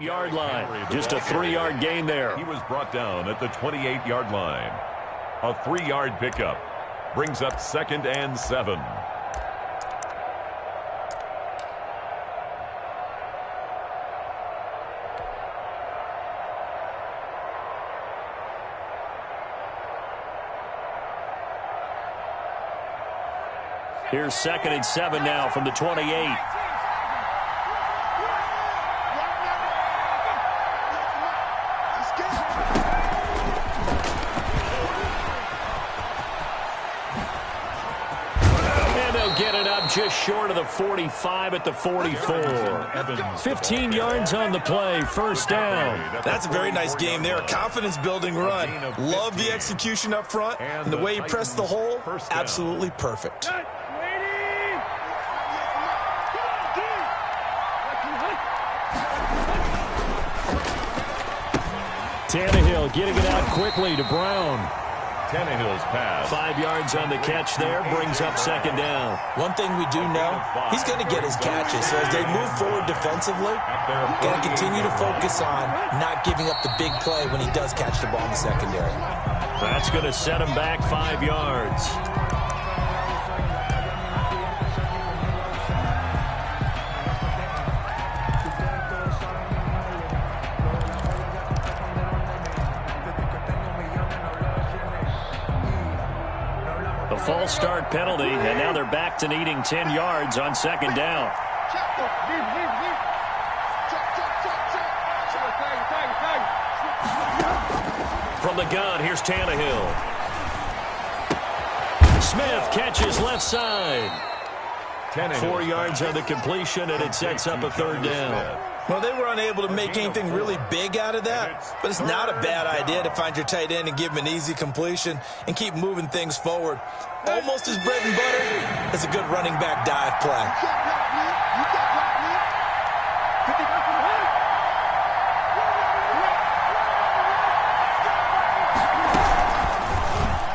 28-yard line. Just a 3-yard gain there. He was brought down at the 28-yard line. A 3-yard pickup brings up 2nd and 7. Here's 2nd and 7 now from the 28. Get it up just short of the 45 at the 44. 15 yards on the play, first down. That's a very nice game there. A confidence-building run. Love the execution up front, and the way he pressed the hole, absolutely perfect. Tannehill getting it out quickly to Brown. Tannehill's pass. 5 yards on the catch there, brings up 2nd down. One thing we do know, he's going to get his catches. So as they move forward defensively, going to continue to focus on not giving up the big play when he does catch the ball in the secondary. That's going to set him back 5 yards. False start penalty, and now they're back to needing 10 yards on 2nd down. From the gun, here's Tannehill. Smith catches left side. 4 yards on the completion, and it sets up a 3rd down. Well, they were unable to make anything really big out of that, but it's not a bad idea to find your tight end and give him an easy completion and keep moving things forward. Almost as bread and butter as a good running back dive play.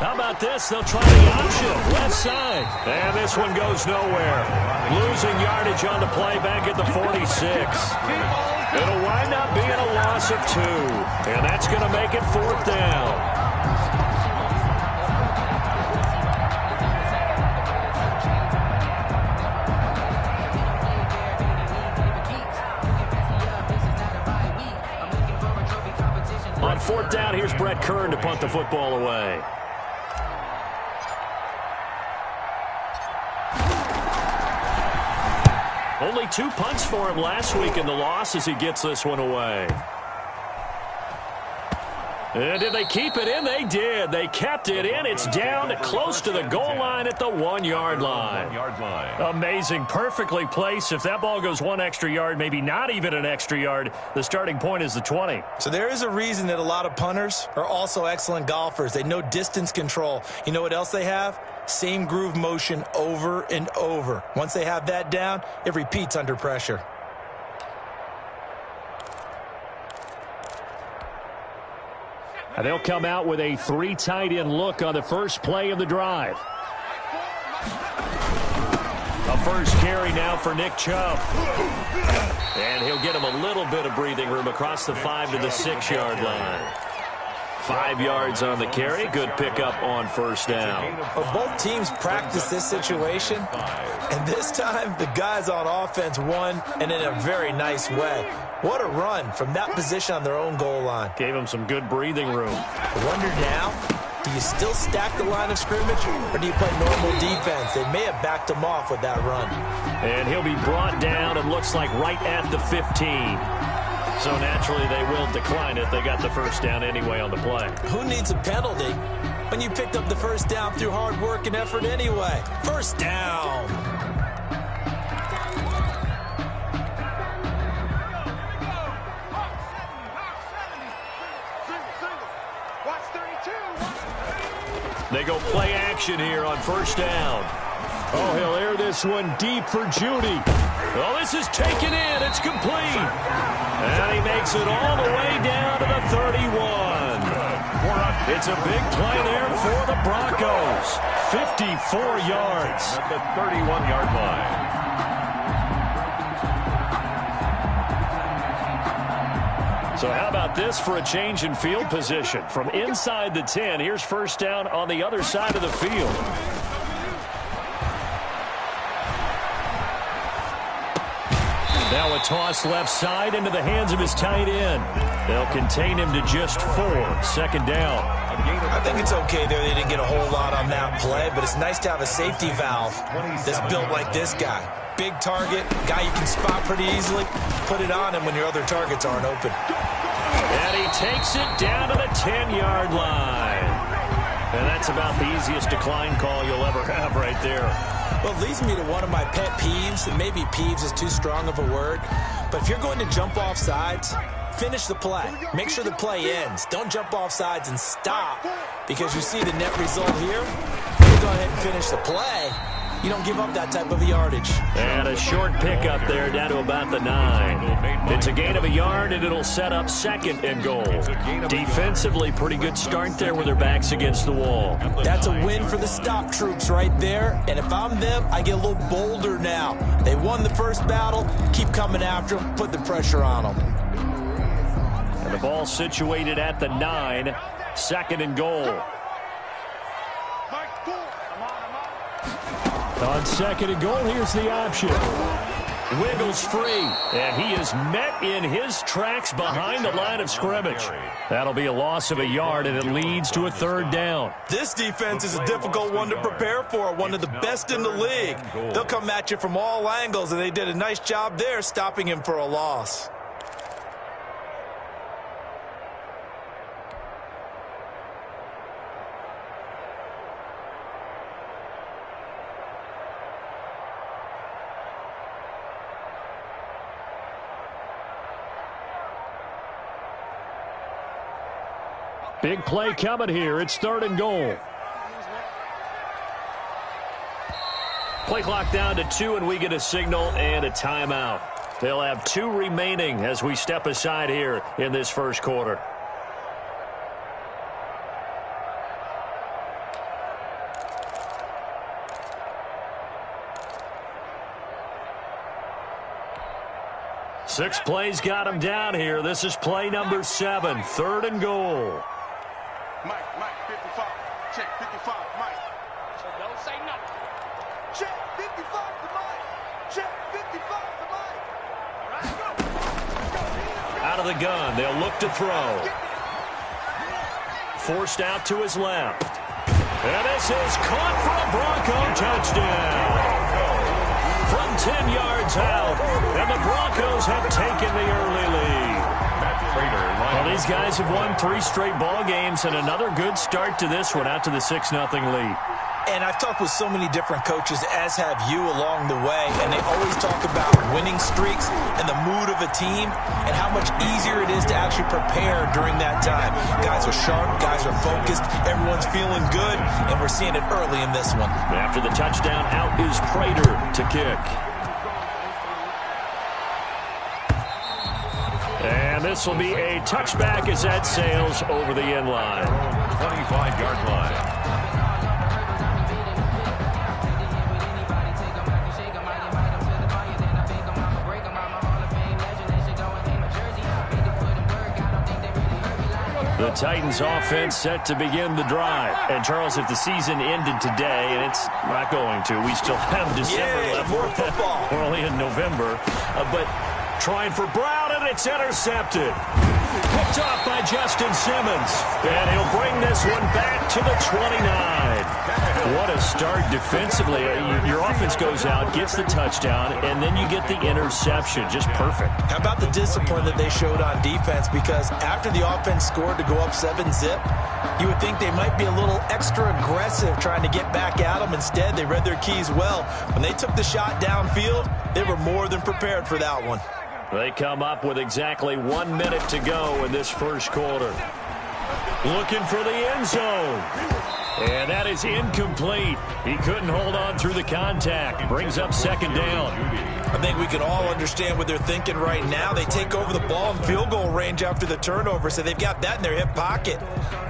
How about this? They'll try the option, left side. And this one goes nowhere. Losing yardage on the play back at the 46. It'll wind up being a loss of 2. And that's going to make it 4th down. On 4th down, here's Brett Kern to punt the football away. Only 2 punts for him last week in the loss as he gets this one away. And did they keep it in? They did. They kept it in. It's down to close to the goal line at the 1-yard line. Amazing. Perfectly placed. If that ball goes 1 extra yard, maybe not even an extra yard, the starting point is the 20. So there is a reason that a lot of punters are also excellent golfers. They know distance control. You know what else they have? Same groove motion over and over. Once they have that down, it repeats under pressure. And they'll come out with a 3 tight end look on the first play of the drive. A first carry now for Nick Chubb. And he'll get him a little bit of breathing room across the 5 to the 6-yard line. 5 yards on the carry. Good pickup on first down. Well, both teams practice this situation, and this time the guys on offense won, and in a very nice way. What a run from that position on their own goal line. Gave him some good breathing room. I wonder now, do you still stack the line of scrimmage, or do you play normal defense? They may have backed him off with that run. And he'll be brought down, and looks like right at the 15. So naturally they will decline it. They got the first down anyway on the play. Who needs a penalty when you picked up the first down through hard work and effort anyway? First down. They go play action here on first down. Oh, he'll air this one deep for Judy. Oh, this is taken in. It's complete. And he makes it all the way down to the 31. It's a big play there for the Broncos. 54 yards. At the 31-yard line. So how about this for a change in field position? From inside the 10, here's first down on the other side of the field. Now a toss left side into the hands of his tight end. They'll contain him to just 4. Second down. I think it's okay there. They didn't get a whole lot on that play, but it's nice to have a safety valve that's built like this guy. Big target, guy you can spot pretty easily. Put it on him when your other targets aren't open. And he takes it down to the 10-yard line. And that's about the easiest decline call you'll ever have right there. Well, it leads me to one of my pet peeves, and maybe peeves is too strong of a word, but if you're going to jump off sides, finish the play. Make sure the play ends. Don't jump off sides and stop, because you see the net result here. You go ahead and finish the play. You don't give up that type of yardage. And a short pickup there down to about the 9. It's a gain of a yard, and it'll set up second and goal. Defensively, pretty good start there with their backs against the wall. That's a win for the stop troops right there. And if I'm them, I get a little bolder now. They won the first battle. Keep coming after them. Put the pressure on them. And the ball situated at the 9. Second and goal. On second and goal, here's the option. Wiggles free, and he is met in his tracks behind the line of scrimmage. That'll be a loss of a yard, and it leads to a third down. This defense is a difficult one to prepare for, one of the best in the league. They'll come at you from all angles, and they did a nice job there stopping him for a loss. Big play coming here. It's third and goal. Play clock down to 2, and we get a signal and a timeout. They'll have 2 remaining as we step aside here in this first quarter. Six plays got him down here. This is play number 7, third and goal. Mike, 55. Check 55, Mike. So don't say nothing. Check 55 to Mike. Check 55 to Mike. All right, go. Out of the gun. They'll look to throw. Forced out to his left. And this is caught for a Bronco touchdown. From 10 yards out. And the Broncos have taken the early lead. Well, these guys have won 3 straight ball games, and another good start to this one out to the 6-0 lead. And I've talked with so many different coaches, as have you, along the way, and they always talk about winning streaks and the mood of a team and how much easier it is to actually prepare during that time. Guys are sharp, guys are focused, everyone's feeling good, and we're seeing it early in this one. After the touchdown, out is Prater to kick. And this will be a touchback as that sails over the end line. 25-yard line. The Titans offense set to begin the drive. And Charles, if the season ended today, and it's not going to, we still have December left. More football. We're only in November. But trying for Brown, and it's intercepted. Picked off by Justin Simmons. And he'll bring this one back to the 29. What a start defensively. Your offense goes out, gets the touchdown, and then you get the interception. Just perfect. How about the discipline that they showed on defense? Because after the offense scored to go up 7-zip, you would think they might be a little extra aggressive trying to get back at them. Instead, they read their keys well. When they took the shot downfield, they were more than prepared for that one. They come up with exactly 1 minute to go in this first quarter. Looking for the end zone. And that is incomplete. He couldn't hold on through the contact. Brings up second down. I think we can all understand what they're thinking right now. They take over the ball in field goal range after the turnover, so they've got that in their hip pocket.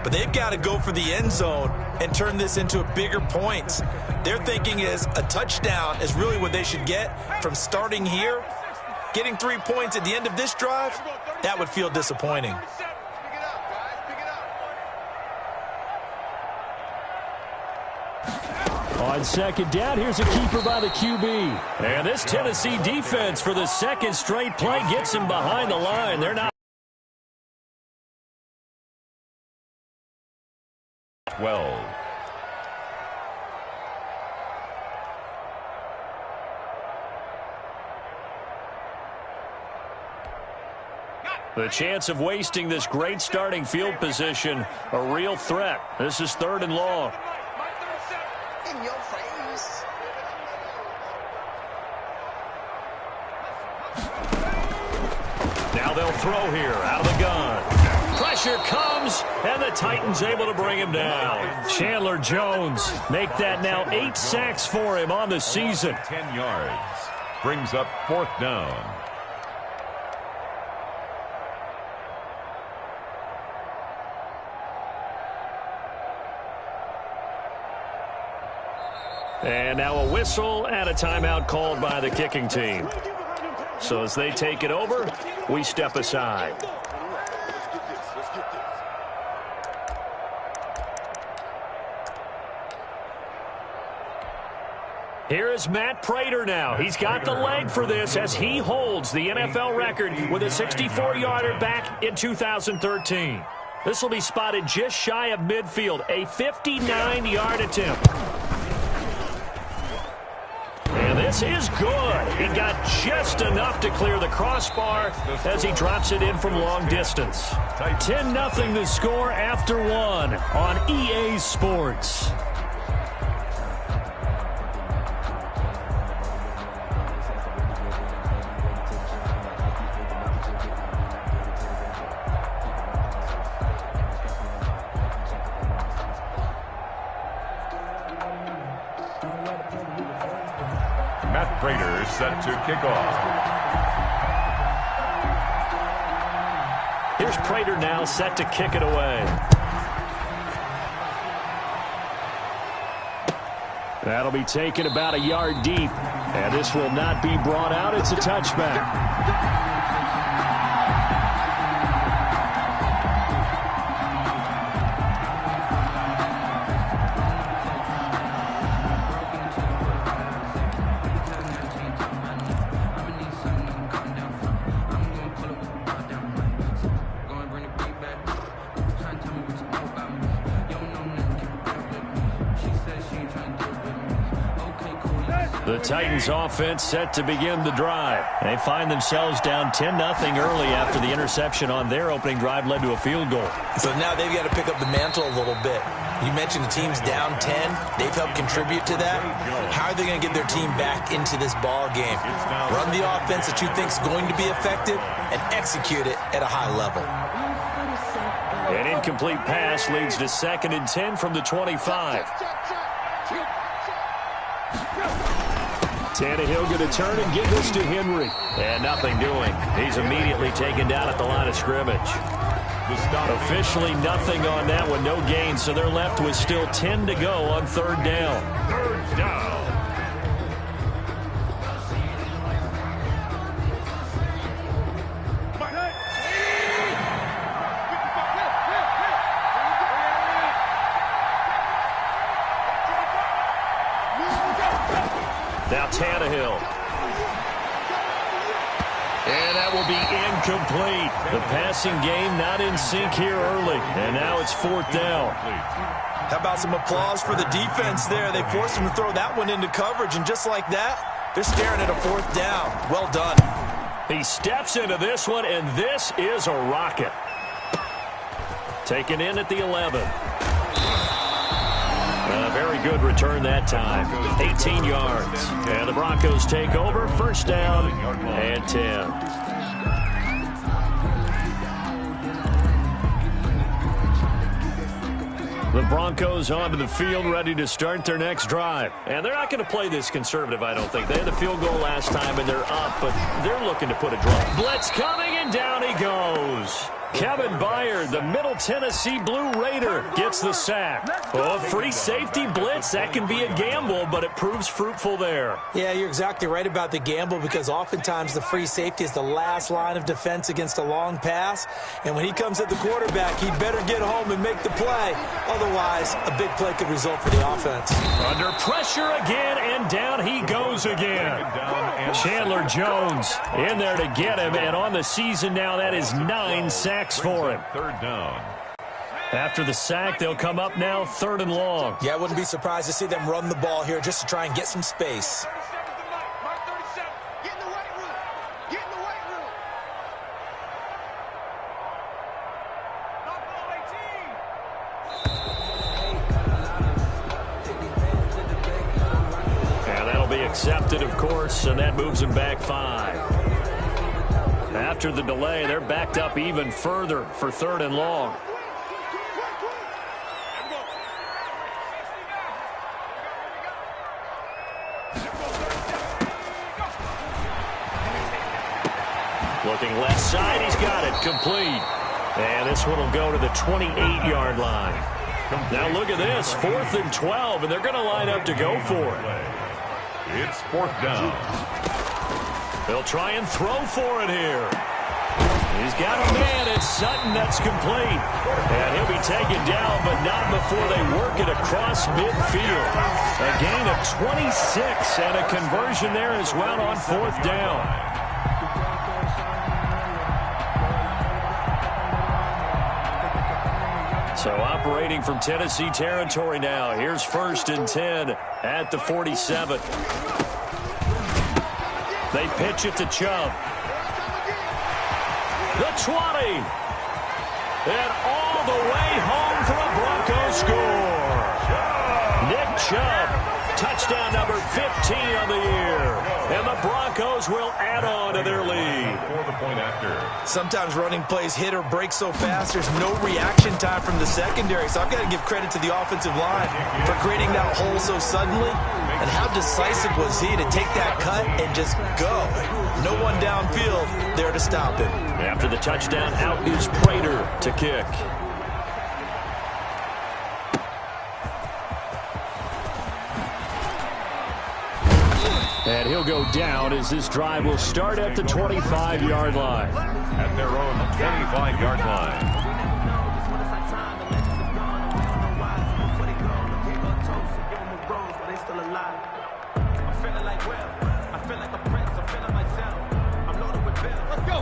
But they've got to go for the end zone and turn this into a bigger points. Their thinking is a touchdown is really what they should get from starting here Getting 3 points at the end of this drive, that would feel disappointing. On second down, here's a keeper by the QB. And this Tennessee defense for the second straight play gets him behind the line. They're not. 12. The chance of wasting this great starting field position, a real threat. This is 3rd and long. In your face. Now they'll throw here out of the gun. Pressure comes, and the Titans able to bring him down. Chandler Jones make that now 8 sacks for him on the season. 10 yards. Brings up 4th down. And now a whistle and a timeout called by the kicking team. So as they take it over, we step aside. Here is Matt Prater now. He's got the leg for this as he holds the NFL record with a 64-yarder back in 2013. This will be spotted just shy of midfield, a 59-yard attempt. And this is good. He got just enough to clear the crossbar as he drops it in from long distance. 10-0 the score after 1 on EA Sports. Matt Prater set to kick off. Here's Prater now set to kick it away. That'll be taken about a yard deep. And this will not be brought out. It's a touchback. The Titans offense set to begin the drive. They find themselves down 10-0 early after the interception on their opening drive led to a field goal. So now they've got to pick up the mantle a little bit. You mentioned the team's down 10. They've helped contribute to that. How are they going to get their team back into this ball game? Run the offense that you think is going to be effective and execute it at a high level. An incomplete pass leads to 2nd and 10 from the 25. Tannehill going to turn and give this to Henry. And nothing doing. He's immediately taken down at the line of scrimmage. Officially nothing on that one. No gain, so they're left with still 10 to go on 3rd down. 3rd down. Now Tannehill. And that will be incomplete. The passing game not in sync here early. And now it's 4th down. How about some applause for the defense there? They forced him to throw that one into coverage, and just like that, they're staring at a 4th down. Well done. He steps into this one, and this is a rocket. Taken in at the 11. A very good return that time. 18 yards. And the Broncos take over. 1st down and 10. The Broncos onto the field ready to start their next drive. And they're not going to play this conservative, I don't think. They had the field goal last time, and they're up, but they're looking to put a drive. Blitz coming, and down he goes. Kevin Byard, the Middle Tennessee Blue Raider, gets the sack. Oh, free safety blitz, that can be a gamble, but it proves fruitful there. Yeah, you're exactly right about the gamble because oftentimes the free safety is the last line of defense against a long pass. And when he comes at the quarterback, he better get home and make the play. Otherwise, a big play could result for the offense. Under pressure again, and down he goes again. Chandler Jones in there to get him, and on the season now, that is 9 sacks for him. Third down. After the sack, they'll come up now 3rd and long. Yeah, I wouldn't be surprised to see them run the ball here just to try and get some space. Mark 37. Get in the weight room. Get in the weight room. And that'll be accepted, of course, and that moves them back 5. After the delay, they're backed up even further for 3rd and long. Looking left side, he's got it, complete. And this one will go to the 28-yard line. Now look at this, 4th and 12, and they're going to line up to go for it. It's 4th down. They'll try and throw for it here. He's got a man, it's Sutton, that's complete. And he'll be taken down, but not before they work it across midfield. A gain of 26 and a conversion there as well on 4th down. So operating from Tennessee territory now. Here's 1st and 10 at the 47. They pitch it to Chubb. The 20. And all the way home for a Broncos score. Nick Chubb, touchdown number 15 on the year. And the Broncos will add on to their lead. For the point after. Sometimes running plays hit or break so fast, there's no reaction time from the secondary. So I've got to give credit to the offensive line for creating that hole so suddenly. And how decisive was he to take that cut and just go? No one downfield there to stop him. After the touchdown, out is Prater to kick. And he'll go down as this drive will start at the 25-yard line. At their own 25-yard line.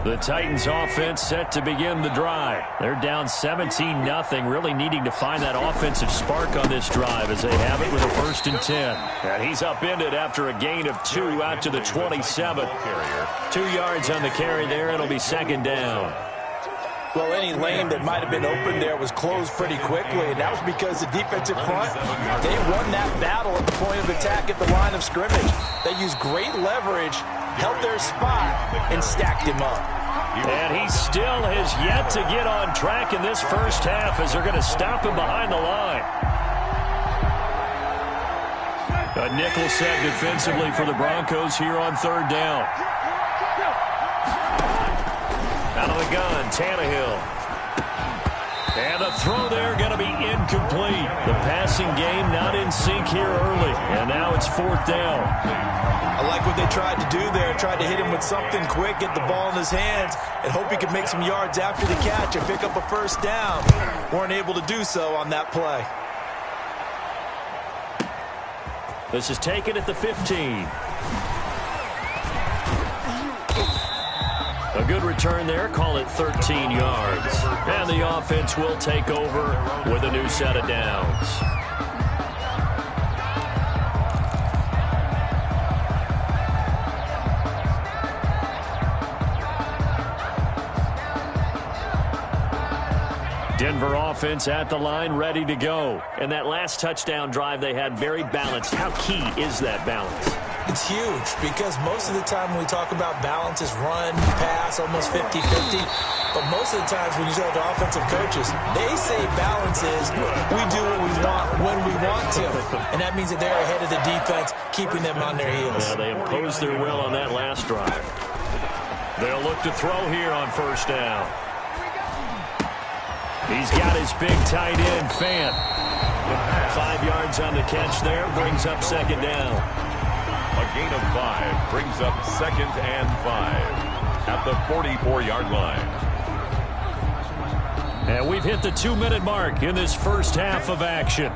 The Titans offense set to begin the drive. They're down 17-0, really needing to find that offensive spark on this drive as they have it with a 1st and 10. And he's upended after a gain of 2 out to the 27. 2 yards on the carry there. It'll be 2nd down. Well, any lane that might have been open there was closed pretty quickly, and that was because the defensive front, they won that battle at the point of attack at the line of scrimmage. They used great leverage, held their spot, and stacked him up. And he still has yet to get on track in this first half as they're going to stop him behind the line. A nickel set defensively for the Broncos here on 3rd down. Out of the gun, Tannehill. And the throw there going to be incomplete. The passing game not in sync here early. And now it's 4th down. I like what they tried to do there. Tried to hit him with something quick, get the ball in his hands, and hope he could make some yards after the catch and pick up a 1st down. Weren't able to do so on that play. This is taken at the 15. A good return there, call it 13 yards. And the offense will take over with a new set of downs. Denver offense at the line, ready to go. And that last touchdown drive they had very balanced. How key is that balance? It's huge because most of the time when we talk about balance is run, pass, almost 50-50. But most of the times when you talk to offensive coaches, they say balance is we do what we want when we want to. And that means that they're ahead of the defense, keeping them on their heels. Yeah, they imposed their will on that last drive. They'll look to throw here on 1st down. He's got his big tight end, Fant. 5 yards on the catch there, brings up second down. A gain of 5 brings up 2nd and 5 at the 44-yard line. And we've hit the 2-minute mark in this first half of action.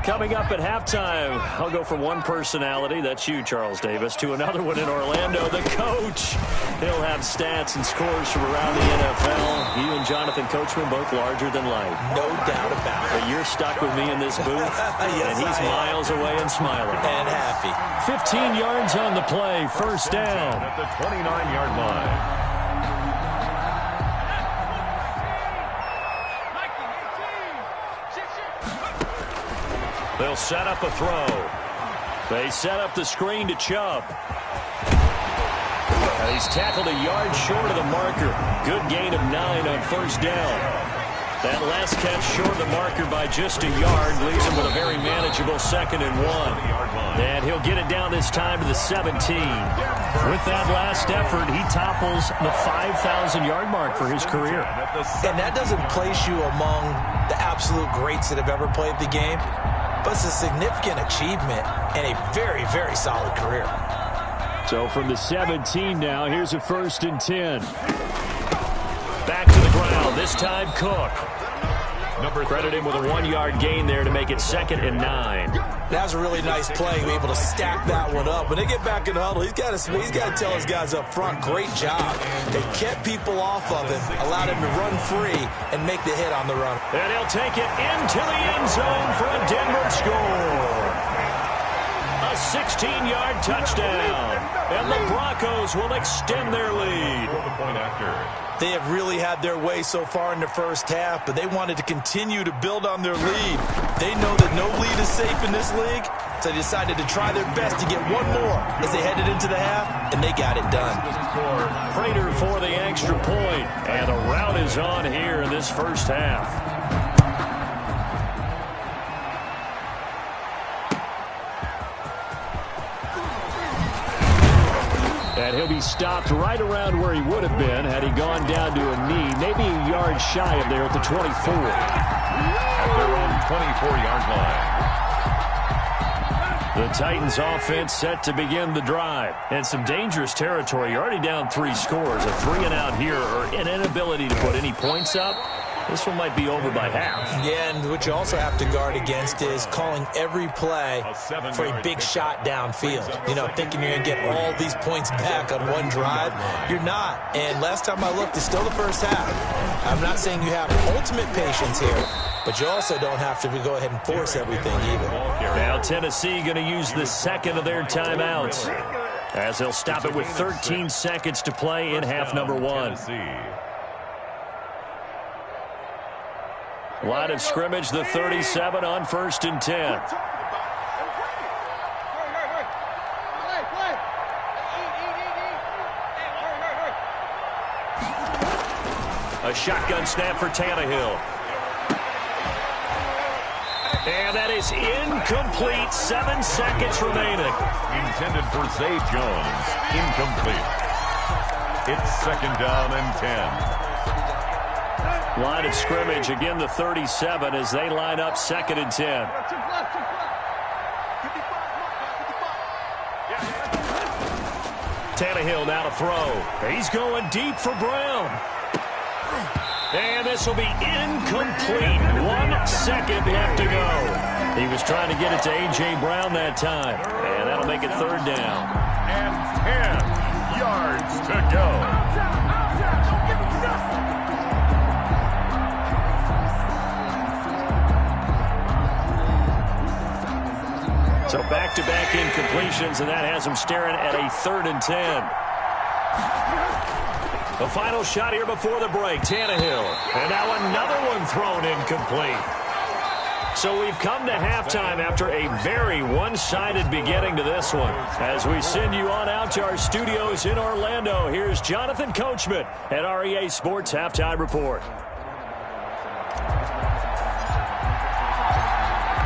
Coming up at halftime, I'll go from one personality, that's you, Charles Davis, to another one in Orlando, the coach. He'll have stats and scores from around the NFL. You and Jonathan Coachman, both larger than life. No doubt about it. But you're stuck with me in this booth, Yes, and he's miles away and smiling. And happy. 15 yards on the play, first down. At the 29-yard line. They'll set up a throw. They set up the screen to Chubb. He's tackled a yard short of the marker. Good gain of 9 on first down. That last catch short of the marker by just a yard leaves him with a very manageable 2nd and 1. And he'll get it down this time to the 17. With that last effort, he topples the 5,000-yard mark for his career. And that doesn't place you among the absolute greats that have ever played the game. But it's a significant achievement and a very, very solid career. So from the 17 now, here's a 1st and 10. Back to the ground, this time Cook. Credit him with a 1-yard gain there to make it 2nd and 9. That was a really nice play, able to stack that one up. When they get back in the huddle, he's got to tell his guys up front, great job. They kept people off of him, allowed him to run free and make the hit on the run. And he'll take it into the end zone for a Denver score. A 16-yard touchdown. And the Broncos will extend their lead. The point after. They have really had their way so far in the first half, but they wanted to continue to build on their lead. They know that no lead is safe in this league, so they decided to try their best to get one more as they headed into the half, and they got it done. Prater for the extra point, and the rout is on here in this first half. And he'll be stopped right around where he would have been had he gone down to a knee, maybe a yard shy of there at the 24. At their own 24-yard line. The Titans offense set to begin the drive. And some dangerous territory. You're already down 3 scores. A 3 and out here or an inability to put any points up. This one might be over by half. Yeah, and what you also have to guard against is calling every play for a big shot downfield. You know, thinking you're going to get all these points back on one drive. You're not. And last time I looked, it's still the first half. I'm not saying you have ultimate patience here, but you also don't have to go ahead and force everything either. Now Tennessee going to use the 2nd of their timeouts as they'll stop it with 13 seconds to play in half number 1. Line of scrimmage, the 37 on 1st and 10. A shotgun snap for Tannehill. And that is incomplete. 7 seconds remaining. Intended for Zay Jones. Incomplete. It's 2nd down and 10. Line of scrimmage, again the 37 as they line up 2nd and 10. Tannehill now to throw. He's going deep for Brown. And this will be incomplete. 1 second left to go. He was trying to get it to A.J. Brown that time. And that'll make it 3rd down. And 10 yards to go. So back-to-back incompletions, and that has him staring at a 3rd and 10. The final shot here before the break, Tannehill. And now another one thrown incomplete. So we've come to halftime after a very one-sided beginning to this one. As we send you on out to our studios in Orlando, here's Jonathan Coachman at REA Sports Halftime Report.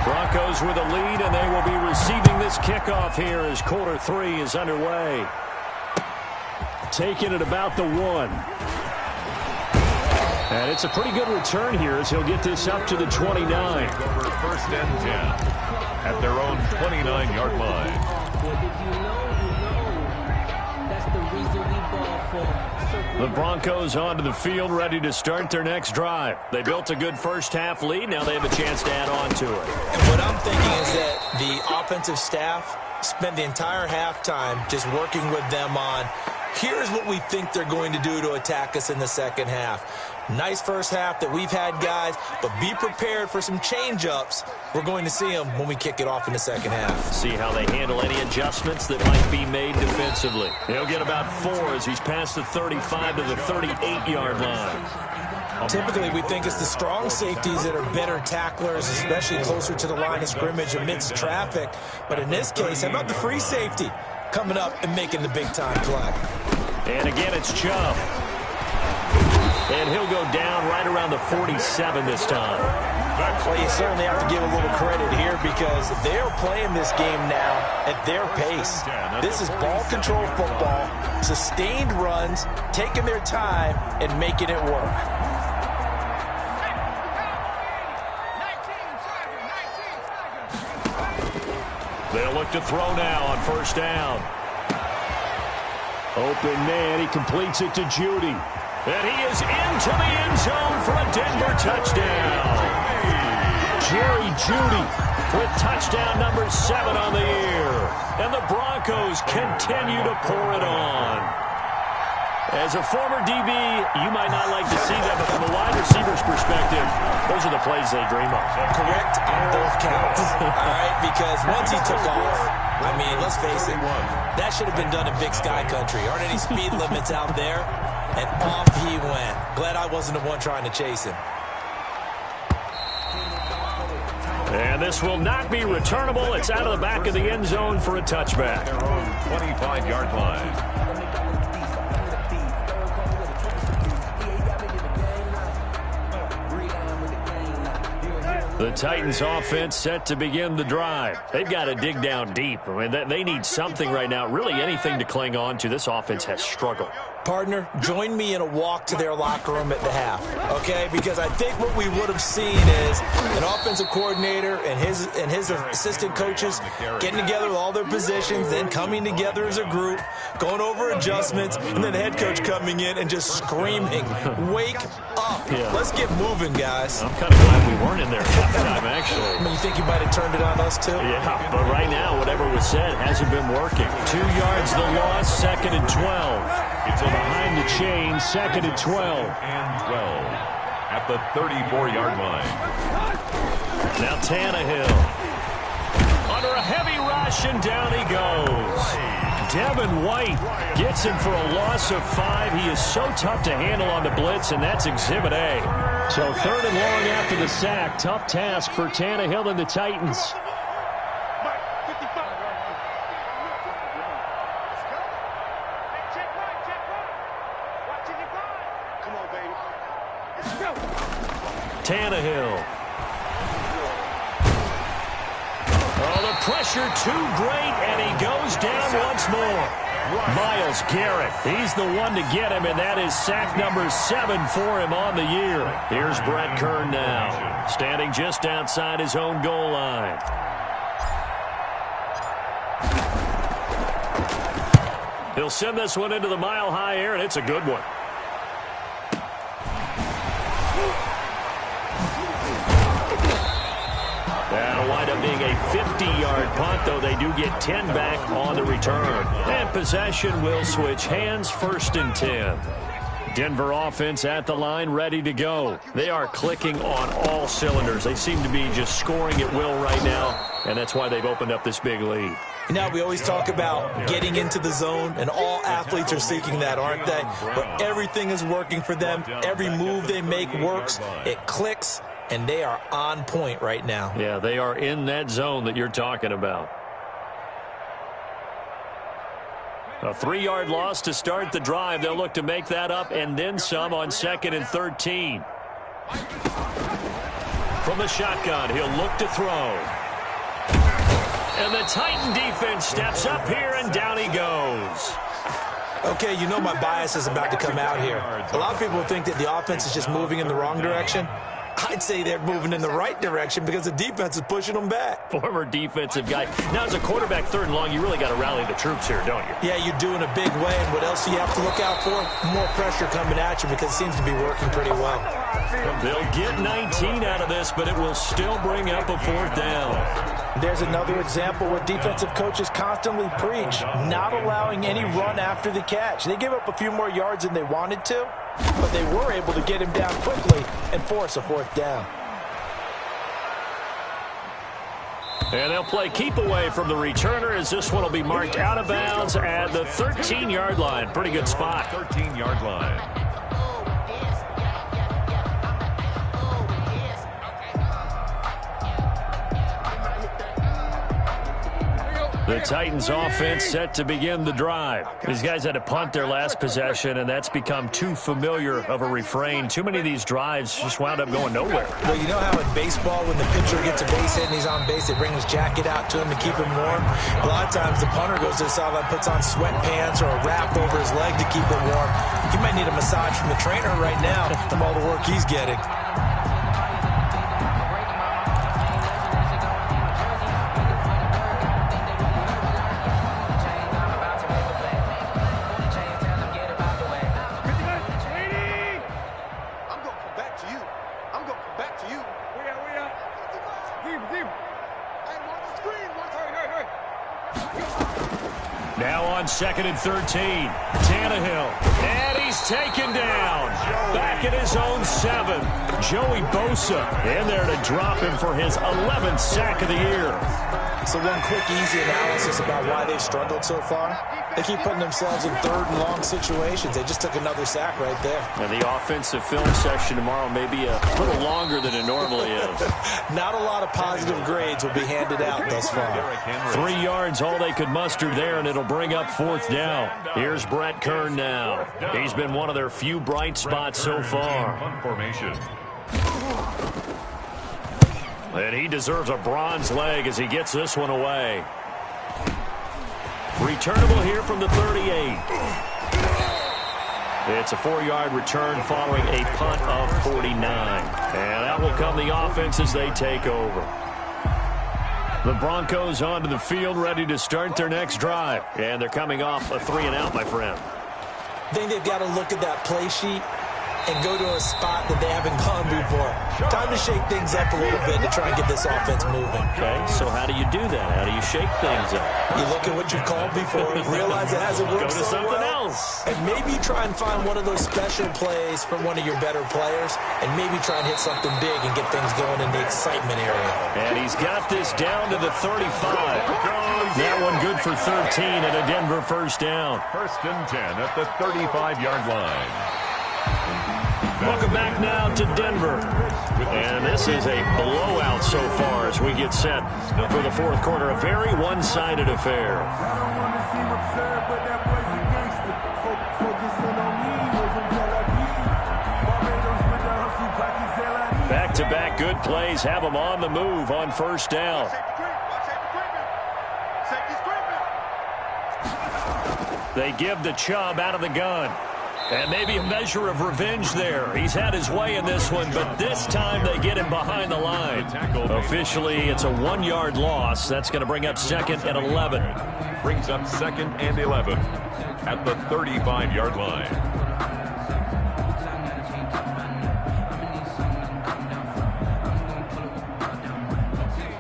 Broncos with a lead, and they will be receiving this kickoff here as quarter 3 is underway. taken at about the 1. And it's a pretty good return here as he'll get this up to the 29. Over first and 10 at their own 29-yard line. The Broncos onto the field, ready to start their next drive. They built a good first-half lead. Now they have a chance to add on to it. And what I'm thinking is that the offensive staff spent the entire halftime just working with them on, here's what we think they're going to do to attack us in the second half. Nice first half that we've had, guys, but be prepared for some change-ups. We're going to see them when we kick it off in the second half. See how they handle any adjustments that might be made defensively. He'll get about 4 as he's past the 35 to the 38-yard line. Typically, we think it's the strong safeties that are better tacklers, especially closer to the line of scrimmage amidst traffic. But in this case, how about the free safety coming up and making the big-time play? And again, it's Chubb. And he'll go down right around the 47 this time. Well, you certainly have to give a little credit here because they're playing this game now at their pace. This is ball control football, sustained runs, taking their time, and making it work. They'll look to throw now on first down. Open man, he completes it to Judy. And he is into the end zone for a Denver touchdown. Jerry Judy with touchdown number 7 on the year. And the Broncos continue to pour it on. As a former DB, you might not like to see that, but from a wide receiver's perspective, those are the plays they dream of. Correct on both counts. All right, because once he took off, I mean, let's face it, that should have been done in Big Sky Country. Aren't any speed limits out there? And off he went. Glad I wasn't the one trying to chase him. And this will not be returnable. It's out of the back of the end zone for a touchback. Their own 25-yard line. The Titans offense set to begin the drive. They've got to dig down deep. I mean, they need something right now, really anything to cling on to. This offense has struggled. Partner, join me in a walk to their locker room at the half, okay? Because I think what we would have seen is an offensive coordinator and his assistant coaches getting together with all their positions, then coming together as a group, going over adjustments, and then the head coach coming in and just screaming, wake up. Yeah. Let's get moving, guys. I'm kind of glad we weren't in there half the time, actually. I mean, you think you might have turned it on us, too? Yeah, but right now, whatever was said hasn't been working. 2 yards the loss, 2nd and 12. It's a behind the chain, 2nd and 12. And 12 at the 34-yard line. Now Tannehill. Under a heavy rush, and down he goes. Devin White gets him for a loss of 5. He is so tough to handle on the blitz, and that's Exhibit A. So 3rd and long after the sack. Tough task for Tannehill and the Titans. Tannehill. Oh, the pressure too great, and he goes down once more. Myles Garrett, he's the one to get him, and that is sack number 7 for him on the year. Here's Brett Kern now, standing just outside his own goal line. He'll send this one into the mile-high air, and it's a good one. That'll wind up being a 50-yard punt, though they do get 10 back on the return. And possession will switch hands, 1st and 10. Denver offense at the line, ready to go. They are clicking on all cylinders. They seem to be just scoring at will right now, and that's why they've opened up this big lead. You know, we always talk about getting into the zone, and all athletes are seeking that, aren't they? But everything is working for them. Every move they make works. It clicks. And they are on point right now. Yeah, they are in that zone that you're talking about. A 3-yard loss to start the drive. They'll look to make that up and then some on 2nd and 13. From the shotgun, he'll look to throw. And the Titan defense steps up here, and down he goes. Okay, you know my bias is about to come out here. A lot of people think that the offense is just moving in the wrong direction. I'd say they're moving in the right direction because the defense is pushing them back. Former defensive guy. Now, as a quarterback, 3rd and long, you really got to rally the troops here, don't you? Yeah, you do in a big way. And what else do you have to look out for? More pressure coming at you because it seems to be working pretty well. They'll get 19 out of this, but it will still bring up a 4th down. There's another example where defensive coaches constantly preach, not allowing any run after the catch. They gave up a few more yards than they wanted to, but they were able to get him down quickly and force a 4th down. And they'll play keep away from the returner as this one will be marked out of bounds at the 13-yard line. Pretty good spot. 13-yard line. The Titans offense set to begin the drive. These guys had to punt their last possession, and that's become too familiar of a refrain. Too many of these drives just wound up going nowhere. Well, you know how in baseball, when the pitcher gets a base hit and he's on base, they bring his jacket out to him to keep him warm? A lot of times the punter goes to the sideline, puts on sweatpants or a wrap over his leg to keep him warm. He might need a massage from the trainer right now from all the work he's getting. Now on 2nd and 13, Tannehill, and he's taken down. Back at his own 7, Joey Bosa in there to drop him for his 11th sack of the year. So one quick, easy analysis about why they've struggled so far. They keep putting themselves in 3rd and long situations. They just took another sack right there. And the offensive film session tomorrow may be a little longer than it normally is. Not a lot of positive grades will be handed out thus far. 3 yards, all they could muster there, and it'll bring up 4th down. Here's Brett Kern now. He's been one of their few bright spots so far. Punt formation. And he deserves a bronze leg as he gets this one away. Returnable here from the 38. It's a 4-yard return following a punt of 49. And out will come the offense as they take over. The Broncos onto the field ready to start their next drive. And they're coming off a 3-and-out, my friend. I think they've got to look at that play sheet and go to a spot that they haven't gone before. Time to shake things up a little bit to try and get this offense moving. Okay, so how do you do that? How do you shake things up? You look at what you called before, realize it hasn't worked Go to so something well, else. and maybe try and find one of those special plays from one of your better players, and maybe try and hit something big and get things going in the excitement area. And he's got this down to the 35. That one good for 13 and a Denver 1st down. 1st and 10 at the 35-yard line. Welcome back now to Denver. And this is a blowout so far as we get set for the 4th quarter. A very one-sided affair. Back-to-back good plays have them on the move on 1st down. They give the Chubb out of the gun. And maybe a measure of revenge there. He's had his way in this one, but this time they get him behind the line. Officially, it's a 1-yard loss. That's going to bring up 2nd and 11. Brings up 2nd and 11 at the 35-yard line.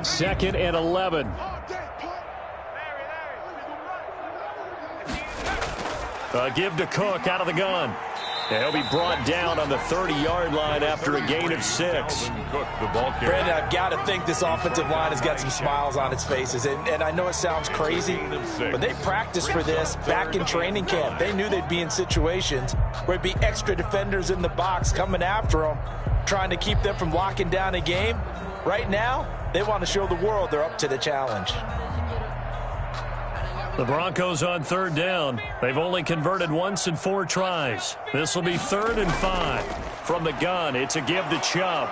Second and 11. Give to Cook out of the gun. And he'll be brought down on the 30-yard line after a gain of 6. Brandon, I've got to think this offensive line has got some smiles on its faces. And I know it sounds crazy, but they practiced for this back in training camp. They knew they'd be in situations where it'd be extra defenders in the box coming after them, trying to keep them from locking down a game. Right now, they want to show the world they're up to the challenge. The Broncos on 3rd down. They've only converted once in 4 tries. This will be 3rd and 5. From the gun, it's a give to Chubb.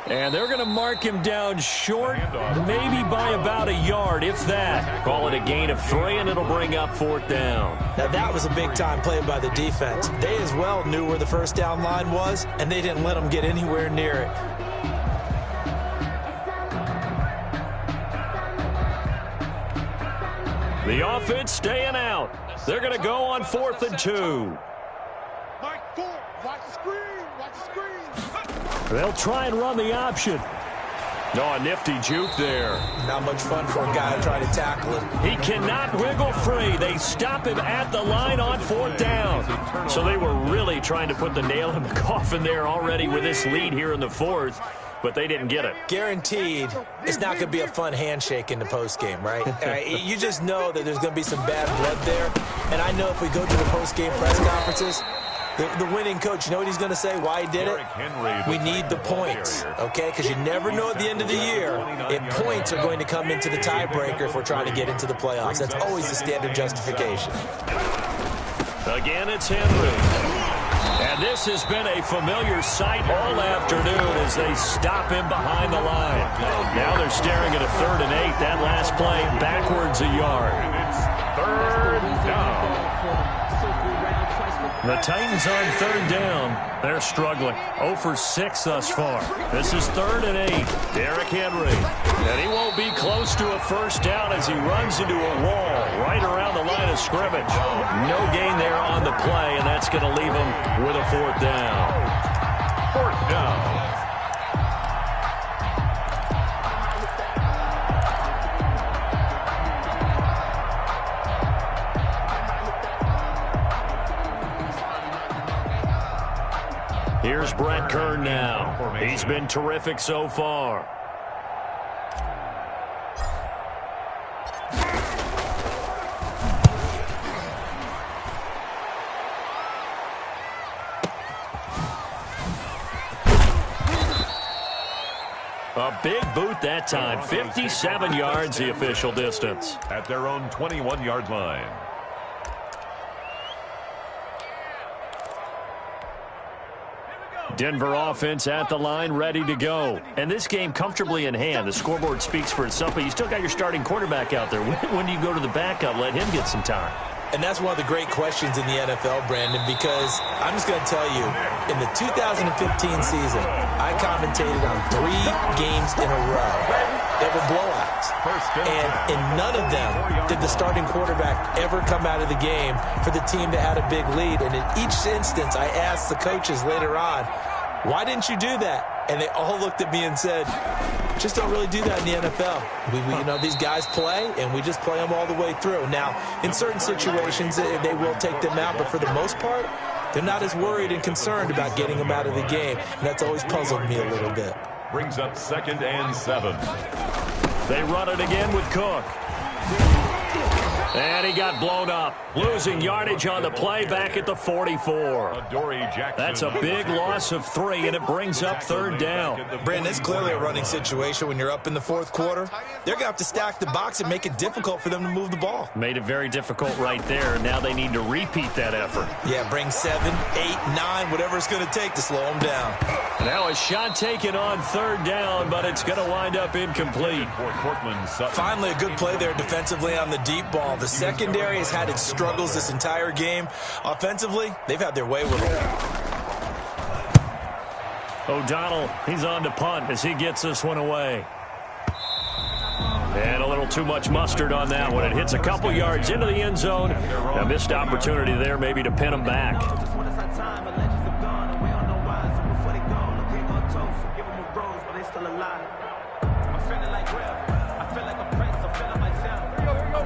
And they're going to mark him down short, maybe by about a yard, if that. Call it a gain of 3, and it'll bring up 4th down. Now, that was a big-time play by the defense. They as well knew where the first down line was, and they didn't let them get anywhere near it. The offense staying out. They're going to go on 4th and 2. Mike, 4. Watch the screen. Watch the screen. They'll try and run the option. No, a nifty juke there. Not much fun for a guy to try to tackle him. He cannot wiggle free. They stop him at the line on 4th down. So they were really trying to put the nail in the coffin there already with this lead here in the 4th, but they didn't get it. Guaranteed, it's not going to be a fun handshake in the postgame, right? You just know that there's going to be some bad blood there. And I know if we go to the postgame press conferences, the winning coach, you know what he's going to say, why he did it? We need the points, okay? Because you never know at the end of the year if points are going to come into the tiebreaker if we're trying to get into the playoffs. That's always the standard justification. Again, it's Henry. And this has been a familiar sight all afternoon as they stop him behind the line. Now they're staring at a 3rd and 8. That last play backwards a yard. It's 3rd down. The Titans on 3rd down. They're struggling. 0 for 6 thus far. This is 3rd and 8. Derrick Henry. And he won't be close to a 1st down as he runs into a wall right around the line of scrimmage. No gain there on the play, and that's going to leave him with a 4th down. 4th down. Here's Brett Kern now. He's been terrific so far. A big boot that time. 57 yards the official distance. At their own 21-yard line. Denver offense at the line, ready to go. And this game comfortably in hand. The scoreboard speaks for itself, but you still got your starting quarterback out there. When do you go to the backup? Let him get some time. And that's one of the great questions in the NFL, Brandon, because I'm just going to tell you, in the 2015 season, I commentated on 3 games in a row that were blowouts. And in none of them did the starting quarterback ever come out of the game for the team that had a big lead. And in each instance, I asked the coaches later on, why didn't you do that? And they all looked at me and said, just don't really do that in the NFL. You know, these guys play, and we just play them all the way through. Now, in certain situations, they will take them out, but for the most part, they're not as worried and concerned about getting them out of the game, and that's always puzzled me a little bit. Brings up 2nd and 7. They run it again with Cook. And he got blown up. Losing yardage on the play back at the 44. That's a big loss of 3, and it brings up 3rd down. Brandon, it's clearly a running situation when you're up in the 4th quarter. They're going to have to stack the box and make it difficult for them to move the ball. Made it very difficult right there. Now they need to repeat that effort. Yeah, bring 7, 8, 9, whatever it's going to take to slow them down. Now a shot taken on 3rd down, but it's going to wind up incomplete. Finally, a good play there defensively on the deep ball. The secondary has had its struggles this entire game. Offensively, they've had their way with them. O'Donnell, he's on to punt as he gets this one away. And a little too much mustard on that one. It hits a couple yards into the end zone. A missed opportunity there maybe to pin him back.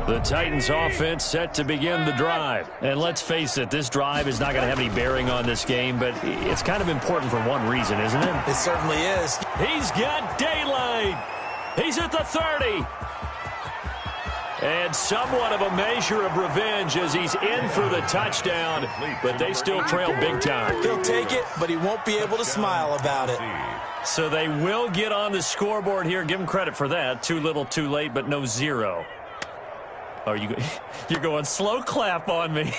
The Titans offense set to begin the drive. And let's face it, this drive is not going to have any bearing on this game, but it's kind of important for one reason, isn't it? It certainly is. He's got daylight. He's at the 30. And somewhat of a measure of revenge as he's in for the touchdown, but they still trail big time. He'll take it, but he won't be able to smile about it. So they will get on the scoreboard here. Give him credit for that. Too little, too late, but no 0. Oh, you're going slow clap on me.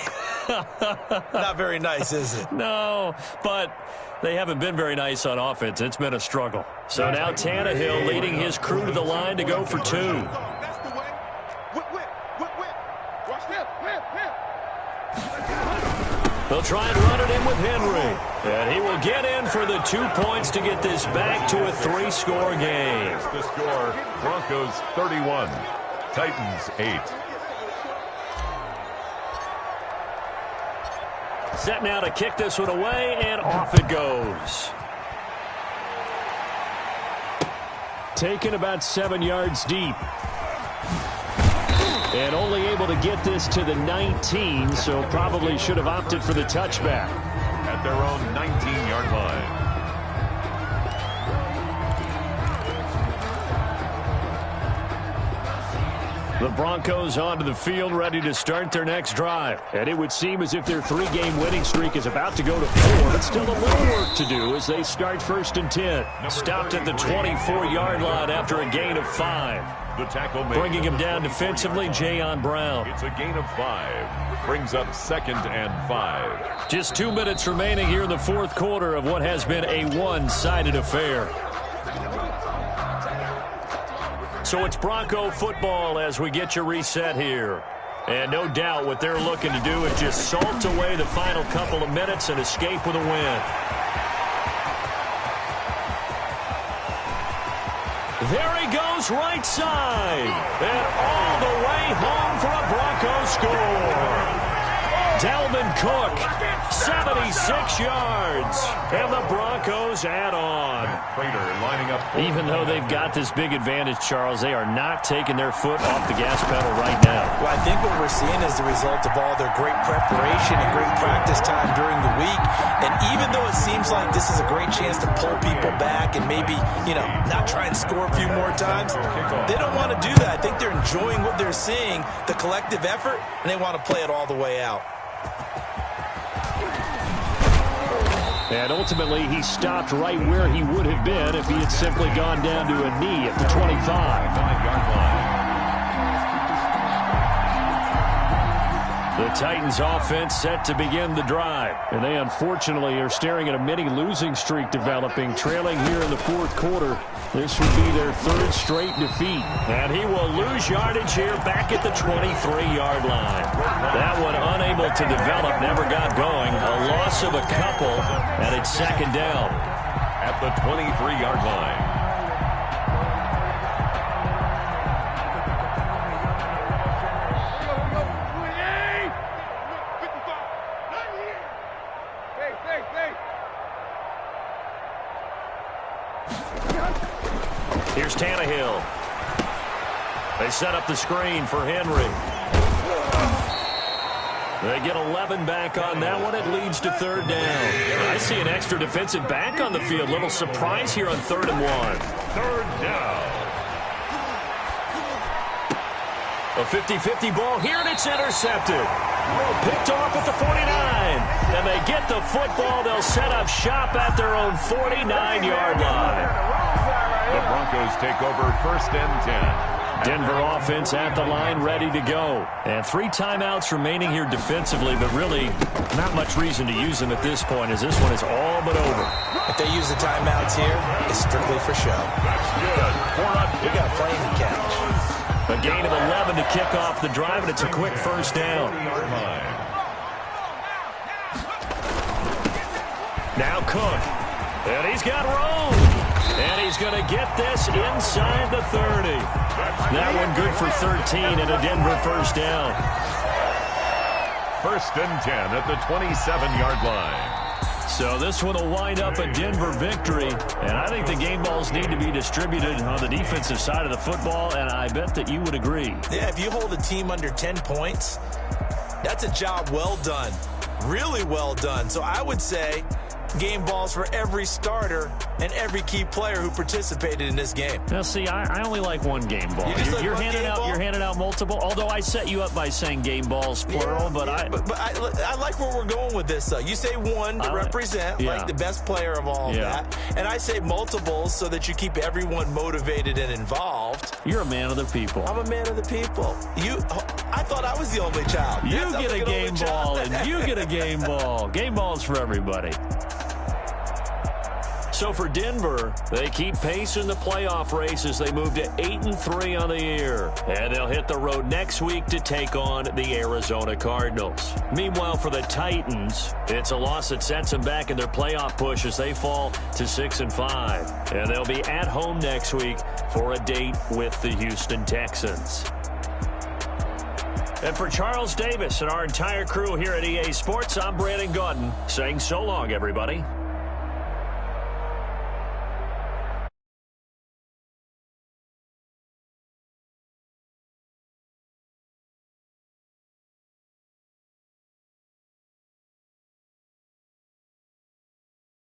Not very nice, is it? No, but They haven't been very nice on offense. It's been a struggle. So now Tannehill leading his crew to the line to go for 2. That's the way. Whip. Watch whip. They'll try and run it in with Henry. And he will get in for the 2 points to get this back to a 3-score game. The score, Broncos 31, Titans 8. Set now to kick this one away, and off it goes. Taken about 7 yards deep. And only able to get this to the 19, so probably should have opted for the touchback. At their own 19-yard line. The Broncos onto the field, ready to start their next drive. And it would seem as if their 3-game winning streak is about to go to 4, but still a little work to do as they start 1st and 10. Stopped at the 24-yard line after a gain of 5. The tackle made. Bringing him down defensively, Jayon Brown. It's a gain of 5. Brings up 2nd and 5. Just 2 minutes remaining here in the 4th quarter of what has been a one-sided affair. So it's Bronco football as we get you reset here. And no doubt what they're looking to do is just salt away the final couple of minutes and escape with a win. There he goes, right side. And all the way home for a Bronco score. Dalvin Cook, 76 yards. And the Broncos add on. Prater lining up. Even though they've got this big advantage, Charles, they are not taking their foot off the gas pedal right now. Well, I think what we're seeing is the result of all their great preparation and great practice time during the week. And even though it seems like this is a great chance to pull people back and maybe, not try and score a few more times, they don't want to do that. I think they're enjoying what they're seeing, the collective effort, and they want to play it all the way out. And ultimately, he stopped right where he would have been if he had simply gone down to a knee at the 25-yard line. The Titans offense set to begin the drive. And they unfortunately are staring at a mini losing streak developing, trailing here in the 4th quarter. This would be their 3rd straight defeat. And he will lose yardage here back at the 23-yard line. That one unable to develop, never got going. A loss of a couple, and it's 2nd down. At the 23-yard line. Here's Tannehill. They set up the screen for Henry. They get 11 back on that one. It leads to 3rd down. I see an extra defensive back on the field. Little surprise here on 3rd and 1. 3rd down. A 50-50 ball here, and it's intercepted. Picked off at the 49. And they get the football. They'll set up shop at their own 49-yard line. The Broncos take over 1st and 10. Denver offense at the line, ready to go. And 3 timeouts remaining here defensively, but really not much reason to use them at this point as this one is all but over. If they use the timeouts here, it's strictly for show. That's good. We got a plane to catch. A gain of 11 to kick off the drive, and it's a quick 1st down. Now Cook. And he's got room. And he's going to get this inside the 30. That one good for 13 and a Denver 1st down. 1st and 10 at the 27-yard line. So this one will wind up a Denver victory. And I think the game balls need to be distributed on the defensive side of the football, and I bet that you would agree. Yeah, if you hold a team under 10 points, that's a job well done. Really well done. So I would say game balls for every starter and every key player who participated in this game. Now, see, I only like one game ball. You're handing out multiple. Although I set you up by saying game balls plural, but I like where we're going with this. Though you say one to represent like the best player of all of that, and I say multiples so that you keep everyone motivated and involved. You're a man of the people. I'm a man of the people. I thought I was the only child. You get a game ball, and you get a game ball. Game balls for everybody. So for Denver, they keep pace in the playoff race as they move to 8-3 on the year. And they'll hit the road next week to take on the Arizona Cardinals. Meanwhile, for the Titans, it's a loss that sets them back in their playoff push as they fall to 6-5. And they'll be at home next week for a date with the Houston Texans. And for Charles Davis and our entire crew here at EA Sports, I'm Brandon Gaudin saying so long, everybody.